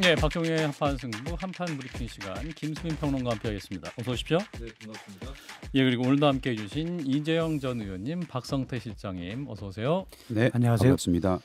네, 박종의 한판 승부 한판 브리핑 시간 김수민 평론가와 함께하겠습니다. 어서 오십시오. 네, 반갑습니다. 예, 그리고 오늘도 함께해 주신 이재영 전 의원님, 박성태 실장님 어서 오세요. 네, 안녕하세요. 반갑습니다.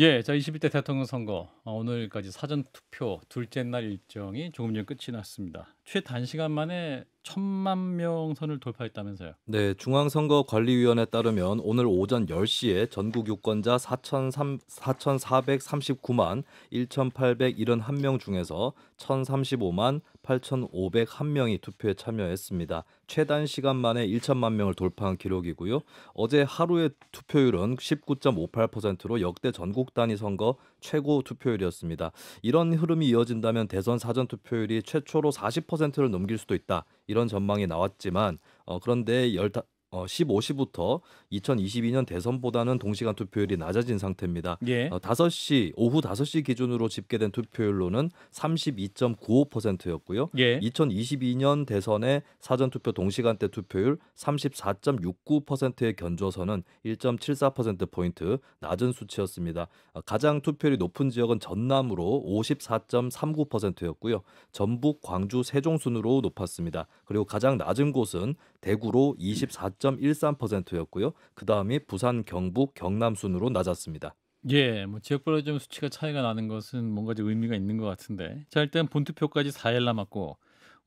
예, 자 21대 대통령 선거 오늘까지 사전 투표 둘째 날 일정이 조금 전 끝이 났습니다. 최단시간 만에 1,000만 명 선을 돌파했다면서요. 네, 중앙선거관리위원회에 따르면 오늘 오전 10시에 전국 유권자 4,439만 1,871명 중에서 1,035만 8,501명이 투표에 참여했습니다. 최단 시간 만에 1천만 명을 돌파한 기록이고요. 어제 하루의 투표율은 19.58%로 역대 전국 단위 선거 최고 투표율이었습니다. 이런 흐름이 이어진다면 대선 사전 투표율이 최초로 40%를 넘길 수도 있다. 이런 전망이 나왔지만 그런데 15시부터 2022년 대선보다는 동시간 투표율이 낮아진 상태입니다. 예. 오후 5시 기준으로 집계된 투표율로는 32.95%였고요. 예. 2022년 대선의 사전투표 동시간대 투표율 34.69%에 견줘서는 1.74%포인트 낮은 수치였습니다. 가장 투표율이 높은 지역은 전남으로 54.39%였고요. 전북, 광주, 세종 순으로 높았습니다. 그리고 가장 낮은 곳은 대구로 24.13%였고요. 그 다음이 부산, 경북, 경남 순으로 낮았습니다. 예, 뭐 지역별로 좀 수치가 차이가 나는 것은 뭔가 좀 의미가 있는 것 같은데. 자, 일단 본투표까지 4일 남았고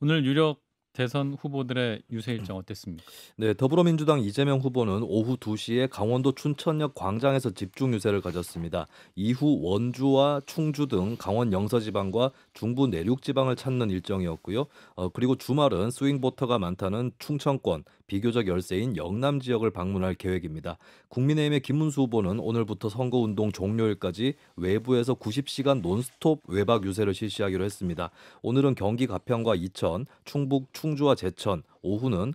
오늘 유력 대선 후보들의 유세 일정 어땠습니까? 네, 더불어민주당 이재명 후보는 오후 2시에 강원도 춘천역 광장에서 집중 유세를 가졌습니다. 이후 원주와 충주 등 강원 영서지방과 중부 내륙지방을 찾는 일정이었고요. 그리고 주말은 스윙보터가 많다는 충청권, 비교적 열세인 영남 지역을 방문할 계획입니다. 국민의힘의 김문수 후보는 오늘부터 선거운동 종료일까지 외부에서 90시간 논스톱 외박 유세를 실시하기로 했습니다. 오늘은 경기 가평과 이천, 충북 충주와 제천, 오후는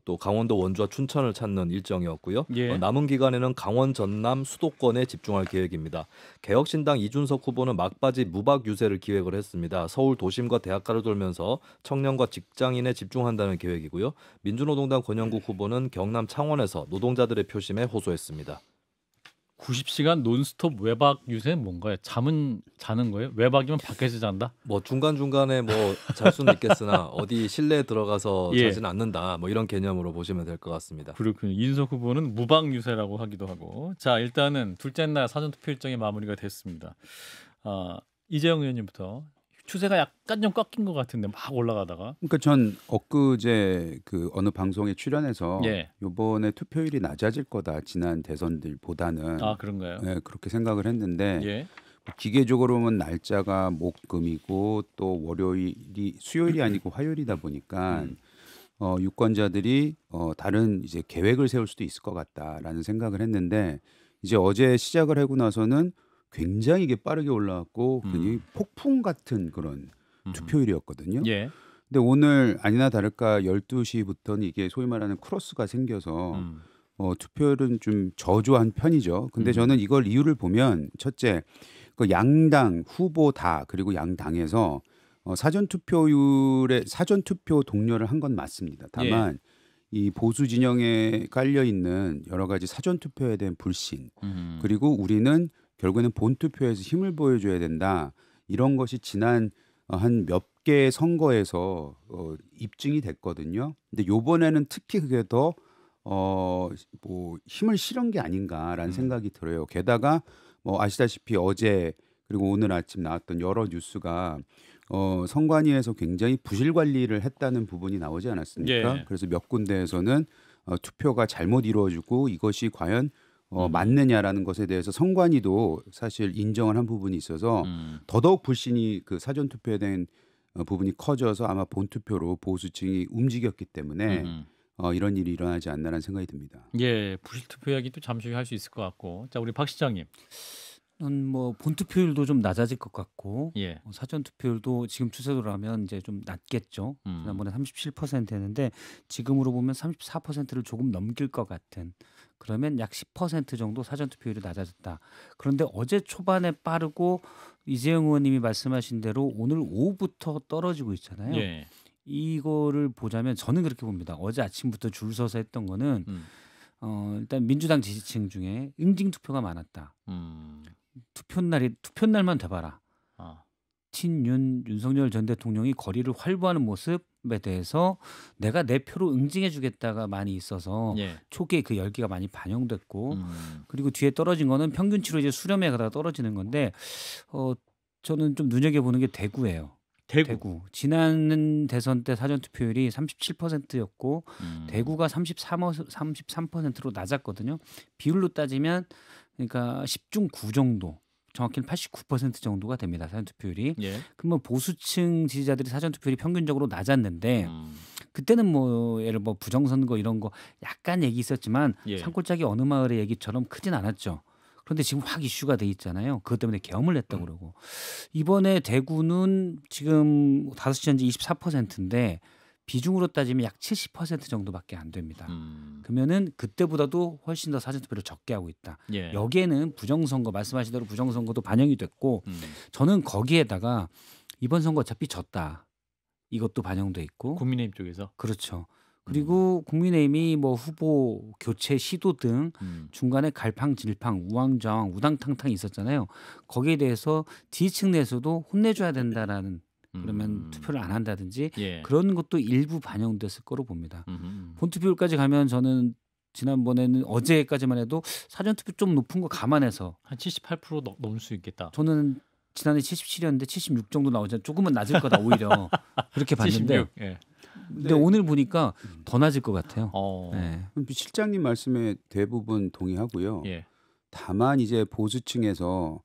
또 강원도 원주와 춘천을 찾는 일정이었고요. 예. 남은 기간에는 강원 전남 수도권에 집중할 계획입니다. 개혁신당 이준석 후보는 막바지 무박 유세를 기획을 했습니다. 서울 도심과 대학가를 돌면서 청년과 직장인에 집중한다는 계획이고요. 민주노동당 권영국 후보는 경남 창원에서 노동자들의 표심에 호소했습니다. 90시간 논스톱 외박 유세는 뭔가요? 잠은 자는 거예요? 외박이면 밖에서 잔다? 뭐 중간중간에 뭐 잘 수는 있겠으나 어디 실내에 들어가서 예. 자지는 않는다. 뭐 이런 개념으로 보시면 될 것 같습니다. 그렇군요. 이준석 후보는 무박 유세라고 하기도 하고. 자, 일단은 둘째 날 사전 투표 일정이 마무리가 됐습니다. 이재영 의원님부터 추세가 약간 좀 꺾인 것 같은데 막 올라가다가. 그러니까 전 엊그제 그 어느 방송에 출연해서 예. 이번에 투표율이 낮아질 거다 지난 대선들보다는 그런가요? 네, 그렇게 생각을 했는데 예. 기계적으로는 날짜가 목금이고 또 월요일이 수요일이 아니고 화요일이다 보니까 유권자들이 다른 이제 계획을 세울 수도 있을 것 같다라는 생각을 했는데 이제 어제 시작을 하고 나서는 굉장히 이게 빠르게 올라왔고 굉장히 폭풍 같은 그런 투표율이었거든요. 예. 근데 오늘 아니나 다를까 12시부터는 이게 소위 말하는 크로스가 생겨서 투표율은 좀 저조한 편이죠. 근데 저는 이걸 이유를 보면 첫째, 그 양당 후보 다 그리고 양당에서 사전 투표 동료를 한 건 맞습니다. 다만 이 보수 진영에 깔려 있는 여러 가지 사전 투표에 대한 불신 그리고 우리는 결국에는 본 투표에서 힘을 보여줘야 된다. 이런 것이 지난 한 몇 개의 선거에서 입증이 됐거든요. 근데 요번에는 특히 그게 더 뭐 힘을 실은 게 아닌가라는 생각이 들어요. 게다가 뭐 아시다시피 어제 그리고 오늘 아침 나왔던 여러 뉴스가 선관위에서 굉장히 부실 관리를 했다는 부분이 나오지 않았습니까? 예. 그래서 몇 군데에서는 투표가 잘못 이루어지고 이것이 과연 맞느냐라는 것에 대해서 선관위도 사실 인정을 한 부분이 있어서 더더욱 불신이 그 사전 투표에 대한 부분이 커져서 아마 본 투표로 보수층이 움직였기 때문에 이런 일이 일어나지 않나라는 생각이 듭니다. 예, 부실 투표 이야기도 잠시 후에 할 수 있을 것 같고. 자, 우리 박 시장님. 뭐 본투표율도 좀 낮아질 것 같고 예. 사전 투표율도 지금 추세로라면 이제 좀 낮겠죠. 지난번에 37%였는데 지금으로 보면 34%를 조금 넘길 것 같은. 그러면 약 10% 정도 사전 투표율이 낮아졌다. 그런데 어제 초반에 빠르고 이재영 의원님이 말씀하신 대로 오늘 오후부터 떨어지고 있잖아요. 예. 이거를 보자면 저는 그렇게 봅니다. 어제 아침부터 줄 서서 했던 거는 일단 민주당 지지층 중에 응징 투표가 많았다. 투표 날만 돼봐라. 윤석열 전 대통령이 거리를 활보하는 모습에 대해서 내가 내 표로 응징해주겠다가 많이 있어서 예. 초기에 그 열기가 많이 반영됐고 그리고 뒤에 떨어진 거는 평균치로 이제 수렴에 가다가 떨어지는 건데 저는 좀 눈여겨보는 게 대구예요. 대구. 지난 대선 때 사전 투표율이 37%였고 대구가 33%로 낮았거든요. 비율로 따지면 그러니까 10중 9 정도. 정확히는 89% 정도가 됩니다. 사전 투표율이. 예. 그러면 보수층 지지자들이 사전 투표율이 평균적으로 낮았는데 그때는 뭐 예를 뭐 부정선거 이런 거 약간 얘기 있었지만 예. 산골짜기 어느 마을의 얘기처럼 크진 않았죠. 그런데 지금 확 이슈가 돼 있잖아요. 그것 때문에 계엄을 했다고 그러고. 이번에 대구는 지금 5시 현재 24%인데 비중으로 따지면 약 70% 정도밖에 안 됩니다. 그러면은 그때보다도 훨씬 더 사전투표를 적게 하고 있다. 예. 여기에는 부정선거 말씀하신 대로 부정선거도 반영이 됐고 저는 거기에다가 이번 선거 어차피 졌다. 이것도 반영돼 있고. 국민의힘 쪽에서. 그렇죠. 그리고 국민의힘이 뭐 후보 교체 시도 등 중간에 갈팡질팡 우왕좌왕 우당탕탕 있었잖아요. 거기에 대해서 지지층 내에서도 혼내줘야 된다라는 그러면 투표를 안 한다든지 예. 그런 것도 일부 반영됐을 거로 봅니다. 본투표율까지 가면 저는 지난번에는 어제까지만 해도 사전투표 좀 높은 거 감안해서 한 78% 넘을 수 있겠다. 저는 지난해 77이었는데 76 정도 나오잖아요. 조금은 낮을 거다 오히려 그렇게 봤는데 76. 예. 근데 오늘 보니까 더 낮을 것 같아요. 네. 실장님 말씀에 대부분 동의하고요. 예. 다만 이제 보수층에서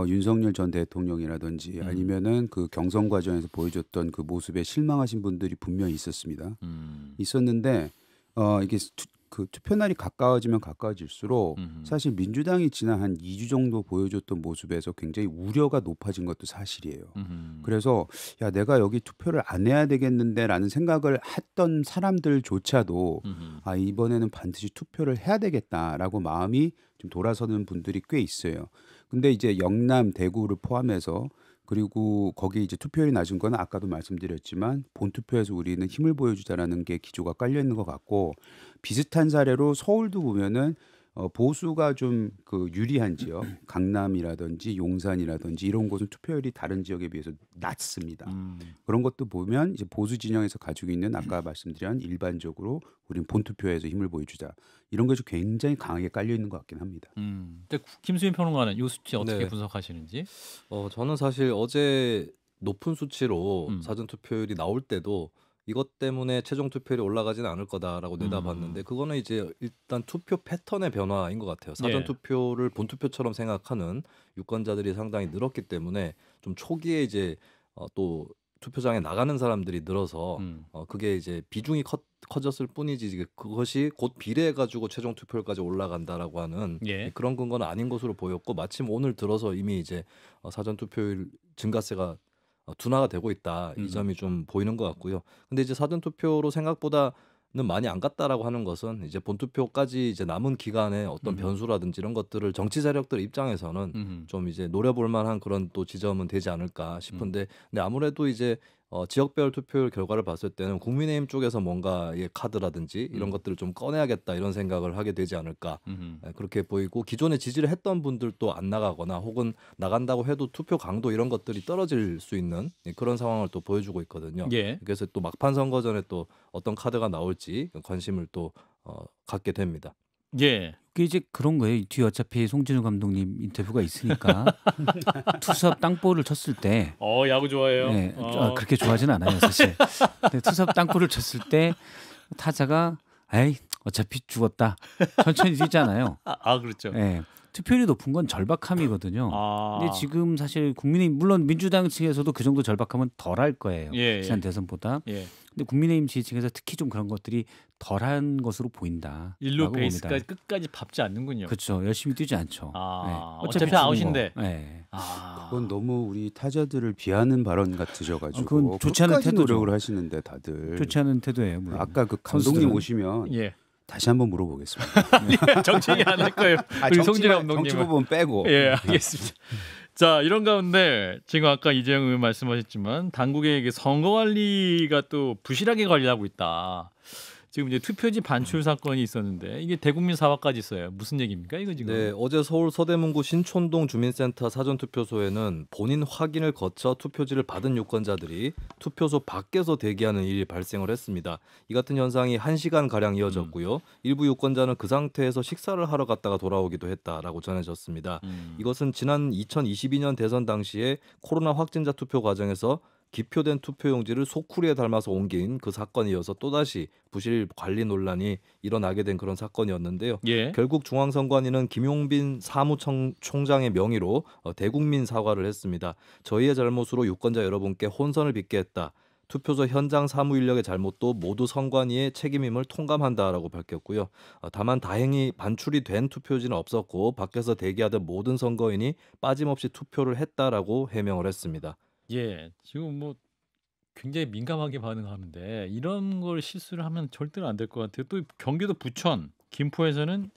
윤석열 전 대통령이라든지 아니면은 그 경선 과정에서 보여줬던 그 모습에 실망하신 분들이 분명히 있었습니다. 있었는데 이게 그 투표 날이 가까워지면 가까워질수록 사실 민주당이 지난 한 2주 정도 보여줬던 모습에서 굉장히 우려가 높아진 것도 사실이에요. 그래서 야 내가 여기 투표를 안 해야 되겠는데라는 생각을 했던 사람들조차도 아 이번에는 반드시 투표를 해야 되겠다라고 마음이 좀 돌아서는 분들이 꽤 있어요. 근데 이제 영남, 대구를 포함해서 그리고 거기 이제 투표율이 낮은 건 아까도 말씀드렸지만 본투표에서 우리는 힘을 보여주자라는 게 기조가 깔려 있는 것 같고 비슷한 사례로 서울도 보면은 보수가 좀 그 유리한 지역, 강남이라든지 용산이라든지 이런 곳은 투표율이 다른 지역에 비해서 낮습니다. 그런 것도 보면 이제 보수 진영에서 가지고 있는 아까 말씀드린 일반적으로 우리는 본투표에서 힘을 보여주자 이런 것이 굉장히 강하게 깔려 있는 것 같긴 합니다. 근데 김수민 평론가는 이 수치 어떻게 네. 분석하시는지? 저는 사실 어제 높은 수치로 사전 투표율이 나올 때도 이것 때문에 최종 투표율이 올라가지는 않을 거다라고 내다봤는데 그거는 이제 일단 투표 패턴의 변화인 것 같아요. 사전 예. 투표를 본 투표처럼 생각하는 유권자들이 상당히 늘었기 때문에 좀 초기에 이제 또 투표장에 나가는 사람들이 늘어서 그게 이제 비중이 커졌을 뿐이지 그것이 곧 비례해 가지고 최종 투표율까지 올라간다라고 하는 예. 그런 근거는 아닌 것으로 보였고 마침 오늘 들어서 이미 이제 사전 투표율 증가세가 둔화가 되고 있다. 이 점이 좀 보이는 것 같고요. 근데 이제 사전 투표로 생각보다는 많이 안 갔다라고 하는 것은 이제 본 투표까지 이제 남은 기간에 어떤 변수라든지 이런 것들을 정치 세력들 입장에서는 좀 이제 노려볼 만한 그런 또 지점은 되지 않을까 싶은데 근데 아무래도 이제 지역별 투표율 결과를 봤을 때는 국민의힘 쪽에서 뭔가의 카드라든지 이런 것들을 좀 꺼내야겠다 이런 생각을 하게 되지 않을까 그렇게 보이고 기존에 지지를 했던 분들도 안 나가거나 혹은 나간다고 해도 투표 강도 이런 것들이 떨어질 수 있는 그런 상황을 또 보여주고 있거든요. 예. 그래서 또 막판 선거 전에 또 어떤 카드가 나올지 관심을 또 갖게 됩니다. 예. 그게 이제 그런 거예요. 뒤에 어차피 송진우 감독님 인터뷰가 있으니까 투수업 땅볼을 쳤을 때 야구 좋아해요. 네, 그렇게 좋아하지는 않아요 사실. 근데 투수업 땅볼을 쳤을 때 타자가 에이 어차피 죽었다 천천히 뛰잖아요. 그렇죠. 네, 투표율이 높은 건 절박함이거든요. 근데 지금 사실 국민의힘 물론 민주당 측에서도 그 정도 절박함은 덜할 거예요. 예, 지난 예. 대선보다. 예. 근데 국민의힘 지지층에서 특히 좀 그런 것들이 덜한 것으로 보인다. 일루 라고 베이스까지 봅니다. 끝까지 밟지 않는군요. 그렇죠. 열심히 뛰지 않죠. 어차피 죽은 아웃인데. 거. 네. 그건 너무 우리 타자들을 비하하는 발언 같으셔가지고 그건 좋지 않은 끝까지 태도죠. 노력을 하시는데 다들 좋지 않은 태도예요. 물론. 아까 그 감독님 선수들은- 오시면 예. 다시 한번 물어보겠습니다. 정치 얘기 안 할 거예요. 우리 송진우 감독님. 정치 부분 빼고. 예, 알겠습니다. 자, 이런 가운데 지금 아까 이재영 의원 말씀하셨지만 당국의 이게 선거 관리가 또 부실하게 관리하고 있다. 지금 이제 투표지 반출 사건이 있었는데 이게 대국민 사과까지 있어요. 무슨 얘기입니까? 이거 지금? 네, 어제 서울 서대문구 신촌동 주민센터 사전투표소에는 본인 확인을 거쳐 투표지를 받은 유권자들이 투표소 밖에서 대기하는 일이 발생을 했습니다. 이 같은 현상이 1시간 가량 이어졌고요. 일부 유권자는 그 상태에서 식사를 하러 갔다가 돌아오기도 했다라고 전해졌습니다. 이것은 지난 2022년 대선 당시에 코로나 확진자 투표 과정에서 기표된 투표용지를 소쿠리에 담아서 옮긴 그 사건에 이어서 또다시 부실 관리 논란이 일어나게 된 그런 사건이었는데요. 예. 결국 중앙선관위는 김용빈 사무총장의 명의로 대국민 사과를 했습니다. 저희의 잘못으로 유권자 여러분께 혼선을 빚게 했다. 투표소 현장 사무 인력의 잘못도 모두 선관위의 책임임을 통감한다라고 밝혔고요. 다만 다행히 반출이 된 투표지는 없었고 밖에서 대기하던 모든 선거인이 빠짐없이 투표를 했다라고 해명을 했습니다. 예, 지금 뭐 굉장히 민감하게 반응하는데 이런 걸 실수를 하면 절대로 안 될 것 같아요. 또 경기도 부천, 김포에서는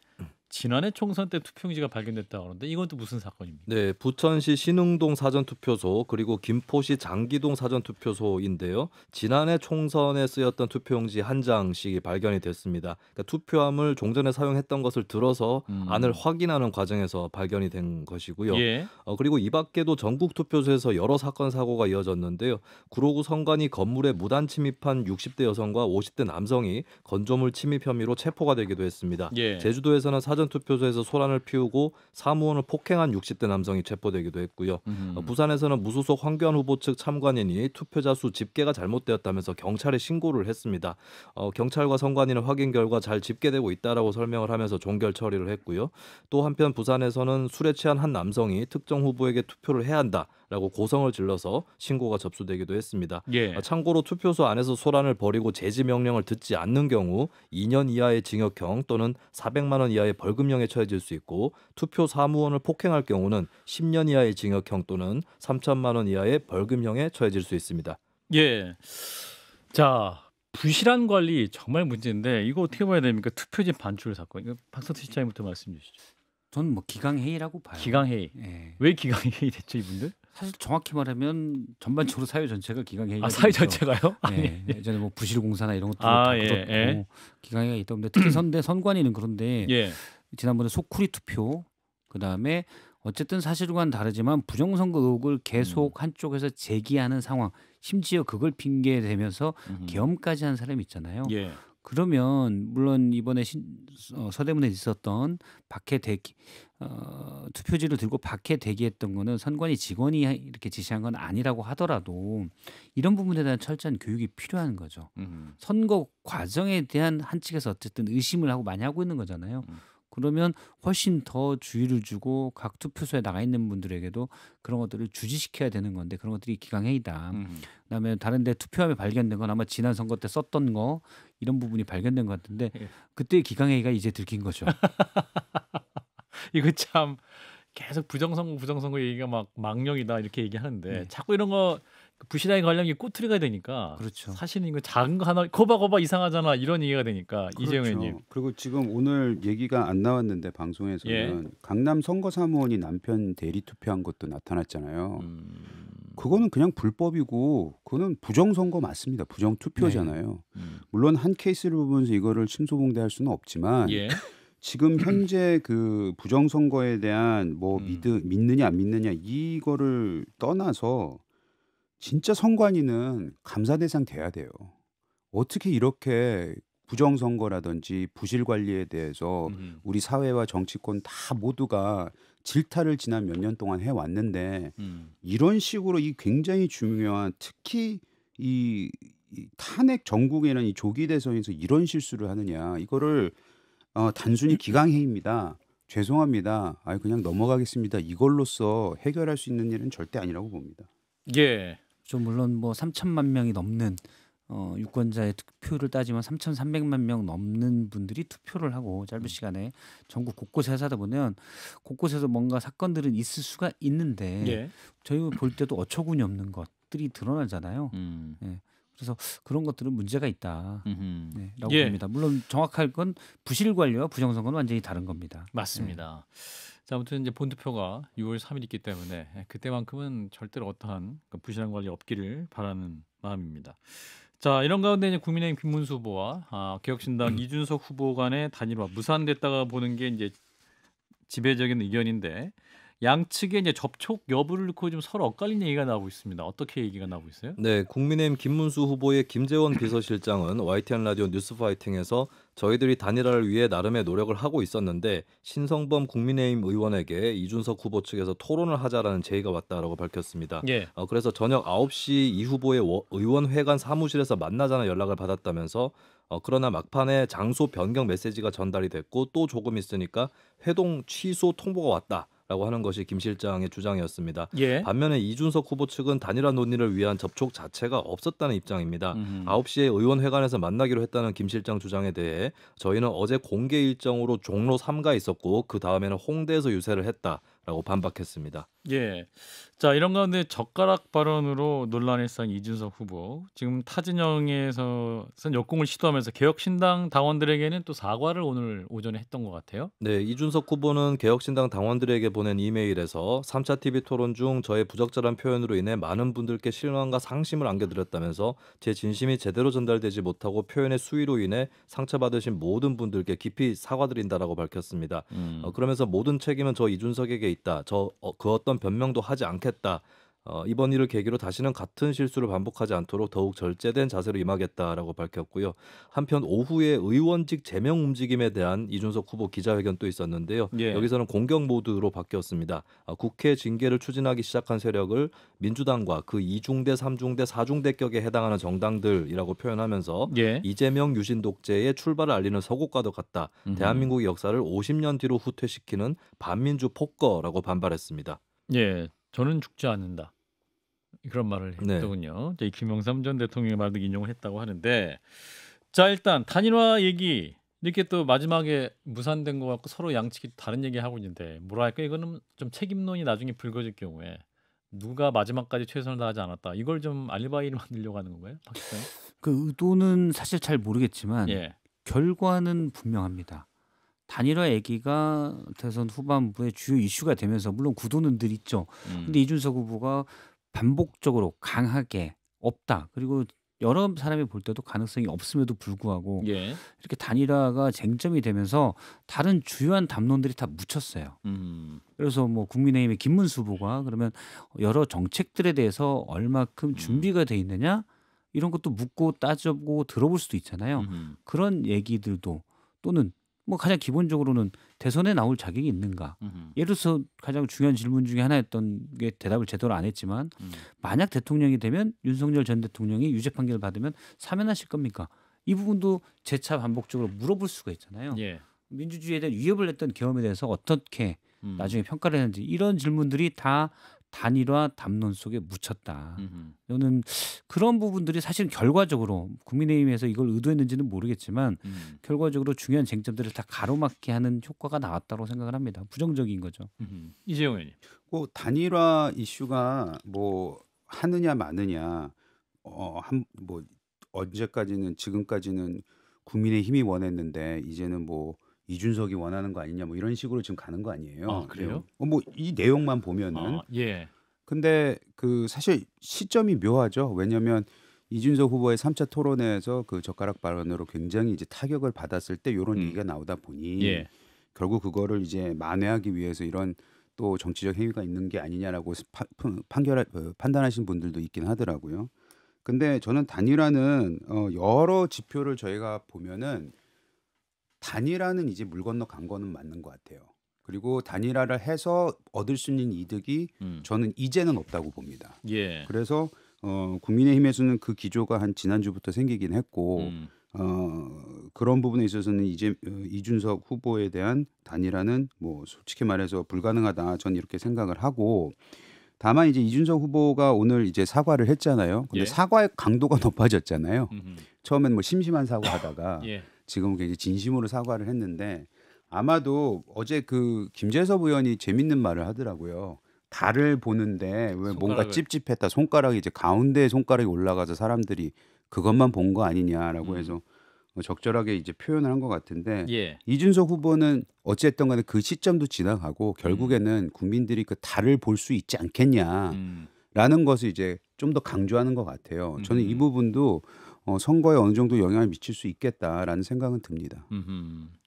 지난해 총선 때 투표용지가 발견됐다고 하는데 이건 또 무슨 사건입니까? 네, 부천시 신흥동 사전투표소 그리고 김포시 장기동 사전투표소인데요. 지난해 총선에 쓰였던 투표용지 한 장씩이 발견이 됐습니다. 그러니까 투표함을 종전에 사용했던 것을 들어서 안을 확인하는 과정에서 발견이 된 것이고요. 예. 그리고 이 밖에도 전국 투표소에서 여러 사건 사고가 이어졌는데요. 구로구 선관위 건물에 무단 침입한 60대 여성과 50대 남성이 건조물 침입 혐의로 체포가 되기도 했습니다. 예. 제주도에서는 사전투표소에서 소란을 피우고 사무원을 폭행한 60대 남성이 체포되기도 했고요. 부산에서는 무소속 황교안 후보 측 참관인이 투표자 수 집계가 잘못되었다면서 경찰에 신고를 했습니다. 경찰과 선관위는 확인 결과 잘 집계되고 있다라고 설명을 하면서 종결 처리를 했고요. 또 한편 부산에서는 술에 취한 한 남성이 특정 후보에게 투표를 해야 한다라고 고성을 질러서 신고가 접수되기도 했습니다. 예. 참고로 투표소 안에서 소란을 벌이고 제지 명령을 듣지 않는 경우 2년 이하의 징역형 또는 400만 원 이하의 벌금형에 처해질 수 있고 투표 사무원을 폭행할 경우는 10년 이하의 징역형 또는 3천만 원 이하의 벌금형에 처해질 수 있습니다. 예. 자, 부실한 관리 정말 문제인데 이거 어떻게 봐야 됩니까? 투표지 반출 사건. 이거 박서트 실장님부터 말씀 주시죠. 저는 뭐 기강회의라고 봐요. 기강회의. 예. 왜 기강회의 됐죠, 이분들? 사실 정확히 말하면 전반적으로 사회 전체가 기강회의가 아, 사회 있죠. 전체가요? 예, 예전에 뭐 부실공사나 이런 것도 아, 다 예, 그렇고 예. 기강회의가 있다 보는데 특히 선관위는 그런데 예. 지난번에 소쿠리 투표 그다음에 어쨌든 사실과는 다르지만 부정선거 의혹을 계속 한쪽에서 제기하는 상황 심지어 그걸 핑계 대면서 계엄까지 한 사람이 있잖아요. 예. 그러면 물론 이번에 서대문에 있었던 밖에 투표지를 들고 밖에 대기했던 거는 선관위 직원이 이렇게 지시한 건 아니라고 하더라도 이런 부분에 대한 철저한 교육이 필요한 거죠. 선거 과정에 대한 한측에서 어쨌든 의심을 하고 많이 하고 있는 거잖아요. 그러면 훨씬 더 주의를 주고 각 투표소에 나가 있는 분들에게도 그런 것들을 주지시켜야 되는 건데 그런 것들이 기강회의다. 그다음에 다른 데 투표함이 발견된 건 아마 지난 선거 때 썼던 거 이런 부분이 발견된 것 같은데 그때 기강회의가 이제 들킨 거죠. 이거 참 계속 부정선거 얘기가 막 망령이다 이렇게 얘기하는데 네. 자꾸 이런 거 부실하게 관련이 꼬투리가 되니까 그렇죠. 사실은 이거 작은 거 하나 거봐 이상하잖아 이런 얘기가 되니까 이재용 의원님. 그리고 지금 오늘 얘기가 안 나왔는데 방송에서는 강남 선거사무원이 남편 대리 투표한 것도 나타났잖아요. 그거는 그냥 불법이고 그거는 부정선거 맞습니다. 부정투표잖아요. 물론 한 케이스를 보면서 이거를 침소봉대할 수는 없지만 예. 지금 현재 그 부정선거에 대한 뭐 믿느냐 안 믿느냐 이거를 떠나서 진짜 선관위는 감사 대상 돼야 돼요. 어떻게 이렇게 부정선거라든지 부실 관리에 대해서 우리 사회와 정치권 다 모두가 질타를 지난 몇 년 동안 해왔는데 이런 식으로 이 굉장히 중요한 특히 이 탄핵 전국에는 이 조기 대선에서 이런 실수를 하느냐 이거를 단순히 기강회의입니다. 죄송합니다. 그냥 넘어가겠습니다. 이걸로써 해결할 수 있는 일은 절대 아니라고 봅니다. 예. 좀 물론 뭐 3천만 명이 넘는 유권자의 투표를 따지면 3,300만 명 넘는 분들이 투표를 하고 짧은 시간에 전국 곳곳에 하다 보면 곳곳에서 뭔가 사건들은 있을 수가 있는데 예. 저희 볼 때도 어처구니 없는 것들이 드러나잖아요. 예. 그래서 그런 것들은 문제가 있다. 네, 라고 예. 봅니다. 물론 정확할 건 부실 관리와 부정선거는 완전히 다른 겁니다. 맞습니다. 자, 아무튼 이제 본투표가 6월 3일 있기 때문에 그때만큼은 절대로 어떠한 부실한 관리 없기를 바라는 마음입니다. 자, 이런 가운데 이제 국민의힘 김문수 후보와 개혁신당 이준석 후보 간의 단일화 무산됐다가 보는 게 이제 지배적인 의견인데 양측의 이제 접촉 여부를 놓고 좀 서로 엇갈린 얘기가 나오고 있습니다. 어떻게 얘기가 나오고 있어요? 네, 국민의힘 김문수 후보의 김재원 비서실장은 YTN 라디오 뉴스파이팅에서 저희들이 단일화를 위해 나름의 노력을 하고 있었는데 신성범 국민의힘 의원에게 이준석 후보 측에서 토론을 하자라는 제의가 왔다라고 밝혔습니다. 예. 그래서 저녁 9시 이 후보의 의원회관 사무실에서 만나자는 연락을 받았다면서 그러나 막판에 장소 변경 메시지가 전달이 됐고 또 조금 있으니까 회동 취소 통보가 왔다. 라고 하는 것이 김 실장의 주장이었습니다. 예. 반면에 이준석 후보 측은 단일화 논의를 위한 접촉 자체가 없었다는 입장입니다. 9시에 의원회관에서 만나기로 했다는 김 실장 주장에 대해 저희는 어제 공개 일정으로 종로 3가 있었고 그 다음에는 홍대에서 유세를 했다라고 반박했습니다. 예. 자, 이런 가운데 젓가락 발언으로 논란에 쌓인 이준석 후보. 지금 타진영에서 역공을 시도하면서 개혁신당 당원들에게는 또 사과를 오늘 오전에 했던 것 같아요. 네, 이준석 후보는 개혁신당 당원들에게 보낸 이메일에서 3차 TV 토론 중 저의 부적절한 표현으로 인해 많은 분들께 실망과 상심을 안겨드렸다면서 제 진심이 제대로 전달되지 못하고 표현의 수위로 인해 상처받으신 모든 분들께 깊이 사과드린다라고 밝혔습니다. 그러면서 모든 책임은 저 이준석에게 있다. 그 어떤 변명도 하지 않겠다. 이번 일을 계기로 다시는 같은 실수를 반복하지 않도록 더욱 절제된 자세로 임하겠다라고 밝혔고요. 한편 오후에 의원직 제명 움직임에 대한 이준석 후보 기자회견도 있었는데요. 예. 여기서는 공격 모드로 바뀌었습니다. 국회 징계를 추진하기 시작한 세력을 민주당과 그 2중대, 3중대, 4중대 격에 해당하는 정당들이라고 표현하면서 예. 이재명 유신 독재의 출발을 알리는 서곡과도 같다. 대한민국의 역사를 50년 뒤로 후퇴시키는 반민주 폭거라고 반발했습니다. 예. 저는 죽지 않는다. 그런 말을 네. 했더군요. 이 김영삼 전 대통령의 말도 인용을 했다고 하는데 자, 일단 단일화 얘기 이렇게 또 마지막에 무산된 것 같고 서로 양측이 다른 얘기하고 있는데 뭐랄까 이거는 좀 책임론이 나중에 불거질 경우에 누가 마지막까지 최선을 다하지 않았다. 이걸 좀 알리바이를 만들려고 하는 건가요? 박 시장님? 그 의도는 사실 잘 모르겠지만 예. 결과는 분명합니다. 단일화 얘기가 대선 후반부에 주요 이슈가 되면서 물론 구도는 늘 있죠. 근데 이준석 후보가 반복적으로 강하게 없다. 그리고 여러 사람이 볼 때도 가능성이 없음에도 불구하고 예. 이렇게 단일화가 쟁점이 되면서 다른 주요한 담론들이 다 묻혔어요. 그래서 뭐 국민의힘의 김문수 후보가 그러면 여러 정책들에 대해서 얼마큼 준비가 돼 있느냐 이런 것도 묻고 따져보고 들어볼 수도 있잖아요. 그런 얘기들도 또는 뭐 가장 기본적으로는 대선에 나올 자격이 있는가. 예를 들어서 가장 중요한 질문 중에 하나였던 게 대답을 제대로 안 했지만 만약 대통령이 되면 윤석열 전 대통령이 유죄 판결을 받으면 사면하실 겁니까? 이 부분도 재차 반복적으로 물어볼 수가 있잖아요. 예. 민주주의에 대한 위협을 했던 경험에 대해서 어떻게 나중에 평가를 했는지 이런 질문들이 다 단일화 담론 속에 묻혔다. 저는 그런 부분들이 사실 결과적으로 국민의힘에서 이걸 의도했는지는 모르겠지만 결과적으로 중요한 쟁점들을 다 가로막게 하는 효과가 나왔다고 생각을 합니다. 부정적인 거죠. 이재용 의원님. 뭐 단일화 이슈가 뭐 하느냐 마느냐 뭐 언제까지는 지금까지는 국민의힘이 원했는데 이제는 뭐 이준석이 원하는 거 아니냐 뭐 이런 식으로 지금 가는 거 아니에요. 아, 그래요? 뭐 이 내용만 보면은 예. 근데 그 사실 시점이 묘하죠. 왜냐하면 이준석 후보의 3차 토론회에서 그 젓가락 발언으로 굉장히 이제 타격을 받았을 때 이런 얘기가 나오다 보니 예. 결국 그거를 이제 만회하기 위해서 이런 또 정치적 행위가 있는 게 아니냐라고 판단하신 분들도 있긴 하더라고요. 근데 저는 단일화는 여러 지표를 저희가 보면은 단일화는 이제 물 건너 간 거는 맞는 것 같아요. 그리고 단일화를 해서 얻을 수 있는 이득이 저는 이제는 없다고 봅니다. 예. 그래서 국민의힘에서는 그 기조가 한 지난주부터 생기긴 했고 그런 부분에 있어서는 이제 이준석 후보에 대한 단일화는 뭐 솔직히 말해서 불가능하다. 저는 이렇게 생각을 하고 다만 이제 이준석 후보가 오늘 이제 사과를 했잖아요. 근데 예. 사과의 강도가 높아졌잖아요. 처음엔 뭐 심심한 사과하다가 예. 지금은 굉장히 진심으로 사과를 했는데 아마도 어제 그 김재섭 의원이 재밌는 말을 하더라고요. 달을 보는데 왜 뭔가 찝찝했다. 손가락이 이제 가운데 손가락이 올라가서 사람들이 그것만 본 거 아니냐라고 해서 적절하게 이제 표현을 한 것 같은데 예. 이준석 후보는 어찌됐든 간에 그 시점도 지나가고 결국에는 국민들이 그 달을 볼 수 있지 않겠냐라는 것을 이제 좀 더 강조하는 것 같아요. 저는 이 부분도 선거에 어느 정도 영향을 미칠 수 있겠다라는 생각은 듭니다.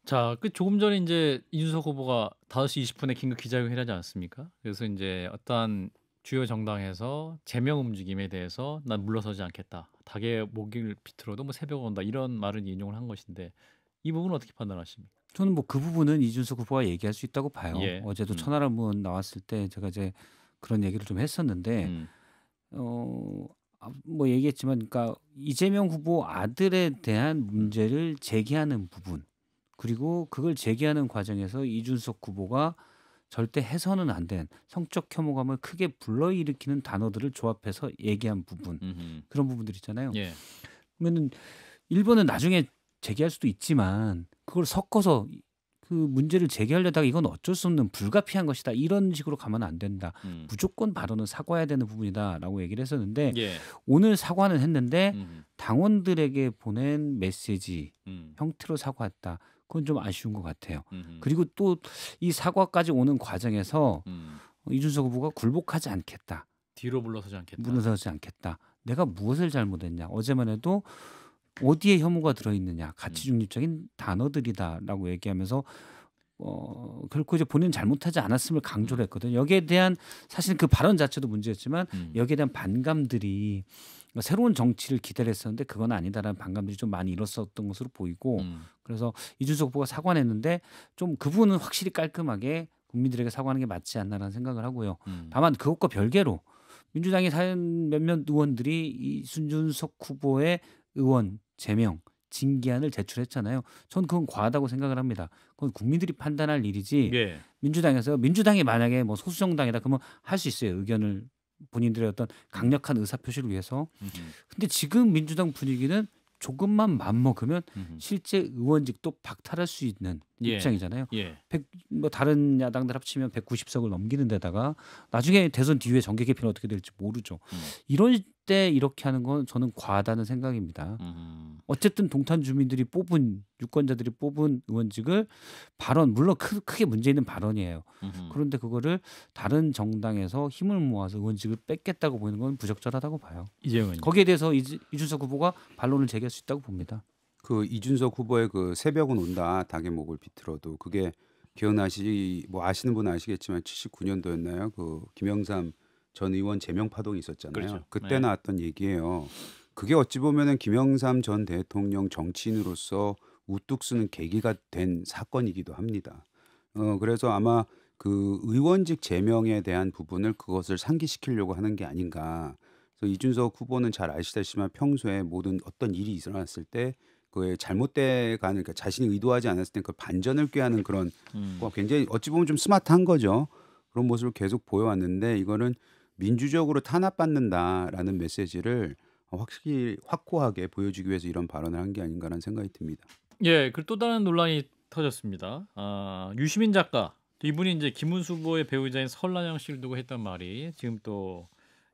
자, 그 조금 전에 이제 이준석 후보가 5시 20분에 긴급 기자회견을 하지 않았습니까? 그래서 이제 어떠한 주요 정당에서 제명 움직임에 대해서 난 물러서지 않겠다. 닭의 목을 비틀어도 뭐 새벽 온다. 이런 말을 인용을 한 것인데 이 부분은 어떻게 판단하십니까? 저는 뭐 그 부분은 이준석 후보가 얘기할 수 있다고 봐요. 예. 어제도 천하람은 나왔을 때 제가 이제 그런 얘기를 좀 했었는데 뭐 얘기했지만 그러니까 이재명 후보 아들에 대한 문제를 제기하는 부분 그리고 그걸 제기하는 과정에서 이준석 후보가 절대 해서는 안 된 성적 혐오감을 크게 불러일으키는 단어들을 조합해서 얘기한 부분 그런 부분들 있잖아요. 예. 그러면은 1번은 나중에 제기할 수도 있지만 그걸 섞어서 그 문제를 제기하려다가 이건 어쩔 수 없는 불가피한 것이다. 이런 식으로 가면 안 된다. 무조건 발언은 사과해야 되는 부분이다라고 얘기를 했었는데 예. 오늘 사과는 했는데 당원들에게 보낸 메시지 형태로 사과했다. 그건 좀 아쉬운 것 같아요. 그리고 또 이 사과까지 오는 과정에서 이준석 후보가 굴복하지 않겠다. 뒤로 물러서지 않겠다. 물러서지 않겠다. 내가 무엇을 잘못했냐. 어제만 해도 어디에 혐오가 들어있느냐. 가치 중립적인 단어들이다라고 얘기하면서 결코 이제 본인은 잘못하지 않았음을 강조를 했거든요. 여기에 대한 사실 그 발언 자체도 문제였지만 여기에 대한 반감들이 새로운 정치를 기대를 했었는데 그건 아니다라는 반감들이 좀 많이 일었었던 것으로 보이고 그래서 이준석 후보가 사과를 했는데 좀 그 부분은 확실히 깔끔하게 국민들에게 사과하는 게 맞지 않나라는 생각을 하고요. 다만 그것과 별개로 민주당의 몇몇 의원들이 이준석 후보의 의원 제명 징계안을 제출했잖아요. 전 그건 과하다고 생각을 합니다. 그건 국민들이 판단할 일이지. 예. 민주당이 만약에 뭐 소수 정당이다 그러면 할 수 있어요. 의견을 본인들의 어떤 강력한 의사 표시를 위해서. 근데 지금 민주당 분위기는 조금만 맘먹으면 실제 의원직도 박탈할 수 있는 예. 입장이잖아요. 예. 뭐 다른 야당들 합치면 190석을 넘기는 데다가 나중에 대선 뒤에 정계 개편은 어떻게 될지 모르죠. 이런 때 이렇게 하는 건 저는 과하다는 생각입니다. 어쨌든 동탄 주민들이 뽑은 유권자들이 뽑은 의원직을 발언 물론 크게 문제 있는 발언이에요. 그런데 그거를 다른 정당에서 힘을 모아서 의원직을 뺏겠다고 보이는 건 부적절하다고 봐요. 이재용 의원님. 거기에 대해서 이준석 후보가 반론을 제기할 수 있다고 봅니다. 그 이준석 후보의 그 새벽은 온다 닭의 목을 비틀어도 그게 뭐 아시는 분은 아시겠지만 79년도였나요? 그 김영삼 전 의원 제명 파동이 있었잖아요. 그렇죠. 그때 네. 나왔던 얘기예요. 그게 어찌 보면은 김영삼 전 대통령 정치인으로서 우뚝 서는 계기가 된 사건이기도 합니다. 그래서 아마 그 의원직 제명에 대한 부분을 그것을 상기시키려고 하는 게 아닌가. 그래서 이준석 후보는 잘 아시다시피 평소에 모든 어떤 일이 일어났을 때 그에 잘못돼 가는 그러니까 자신이 의도하지 않았을 때 그 반전을 꾀하는 그런 굉장히 어찌 보면 좀 스마트한 거죠. 그런 모습을 계속 보여왔는데 이거는 민주적으로 탄압받는다라는 메시지를 확고하게 보여주기 위해서 이런 발언을 한 게 아닌가라는 생각이 듭니다. 예, 그리고 또 다른 논란이 터졌습니다. 유시민 작가 이분이 이제 김문수 후보의 배우자인 설란영 씨를 두고 했던 말이 지금 또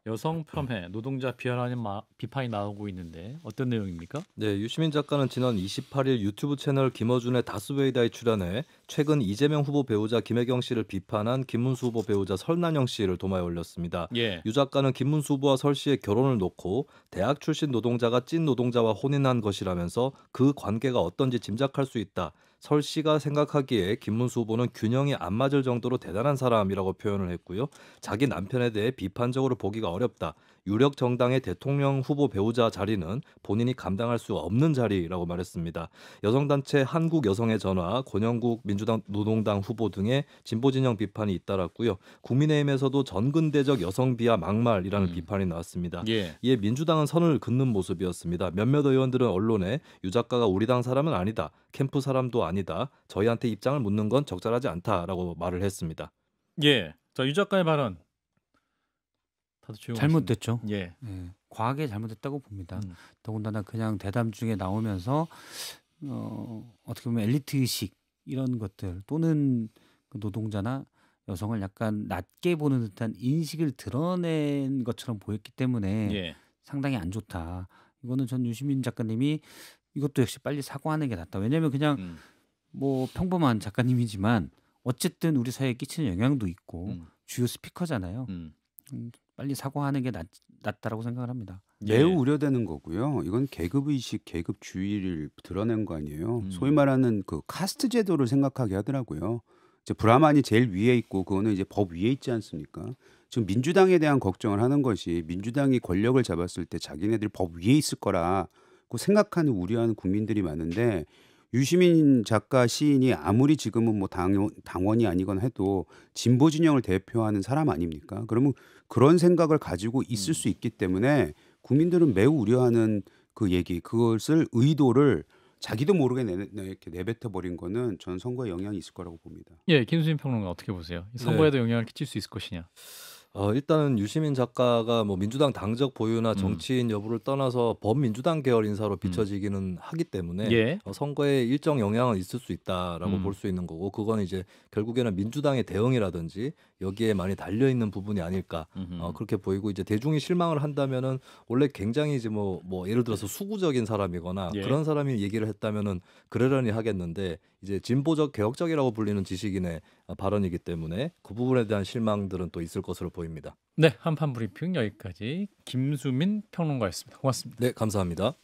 여성 폄훼, 노동자 비하하는 비판이 나오고 있는데 어떤 내용입니까? 네, 유시민 작가는 지난 28일 유튜브 채널 김어준의 다스베이다에 출연해 최근 이재명 후보 배우자 김혜경 씨를 비판한 김문수 후보 배우자 설난영 씨를 도마에 올렸습니다. 예. 유 작가는 김문수 후보와 설 씨의 결혼을 놓고 대학 출신 노동자가 찐 노동자와 혼인한 것이라면서 그 관계가 어떤지 짐작할 수 있다. 설 씨가 생각하기에 김문수 후보는 균형이 안 맞을 정도로 대단한 사람이라고 표현을 했고요. 자기 남편에 대해 비판적으로 보기가 어렵다. 유력 정당의 대통령 후보 배우자 자리는 본인이 감당할 수 없는 자리라고 말했습니다. 여성단체 한국여성의 전화, 권영국 민주당 노동당 후보 등의 진보진영 비판이 잇따랐고요. 국민의힘에서도 전근대적 여성 비하 막말이라는 비판이 나왔습니다. 예. 이에 민주당은 선을 긋는 모습이었습니다. 몇몇 의원들은 언론에 유 작가가 우리 당 사람은 아니다. 캠프 사람도 아니다. 저희한테 입장을 묻는 건 적절하지 않다라고 말을 했습니다. 예. 자, 유 작가의 발언. 다들 조용하십니다. 잘못됐죠. 예. 네, 과하게 잘못됐다고 봅니다. 더군다나 그냥 대담 중에 나오면서 어떻게 보면 엘리트 의식 이런 것들 또는 그 노동자나 여성을 약간 낮게 보는 듯한 인식을 드러낸 것처럼 보였기 때문에 예. 상당히 안 좋다. 이거는 전 유시민 작가님이 이것도 역시 빨리 사과하는 게 낫다. 왜냐하면 그냥 뭐 평범한 작가님이지만 어쨌든 우리 사회에 끼치는 영향도 있고 주요 스피커잖아요. 빨리 사과하는 게 낫다라고 생각을 합니다. 매우 예. 우려되는 거고요. 이건 계급 의식, 계급 주의를 드러낸 거 아니에요. 음. 소위 말하는 그 카스트 제도를 생각하게 하더라고요. 이제 브라만이 제일 위에 있고 그거는 이제 법 위에 있지 않습니까? 지금 민주당에 대한 걱정을 하는 것이 민주당이 권력을 잡았을 때 자기네들 법 위에 있을 거라고 생각하는 우려하는 국민들이 많은데 유시민 작가 시인이 아무리 지금은 뭐 당원이 아니거나 해도 진보 진영을 대표하는 사람 아닙니까? 그러면 그런 생각을 가지고 있을 수 있기 때문에 국민들은 매우 우려하는 그 얘기, 그것을 의도를 자기도 모르게 이렇게 내뱉어 버린 거는 전 선거에 영향이 있을 거라고 봅니다. 예, 김수진 평론가 어떻게 보세요? 이 선거에도 영향을 끼칠 수 있을 것이냐? 일단은 유시민 작가가 뭐 민주당 당적 보유나 정치인 여부를 떠나서 범민주당 계열 인사로 비춰지기는 하기 때문에 예. 선거에 일정 영향은 있을 수 있다라고 음. 볼 수 있는 거고, 그건 이제 결국에는 민주당의 대응이라든지 여기에 많이 달려 있는 부분이 아닐까 그렇게 보이고, 이제 대중이 실망을 한다면은 원래 굉장히 이제 뭐 예를 들어서 수구적인 사람이거나 예. 그런 사람이 얘기를 했다면은 그러려니 하겠는데, 이제 진보적 개혁적이라고 불리는 지식인의 발언이기 때문에 그 부분에 대한 실망들은 또 있을 것으로 보입니다. 네, 한판 브리핑 여기까지 김수민 평론가였습니다. 고맙습니다. 네, 감사합니다.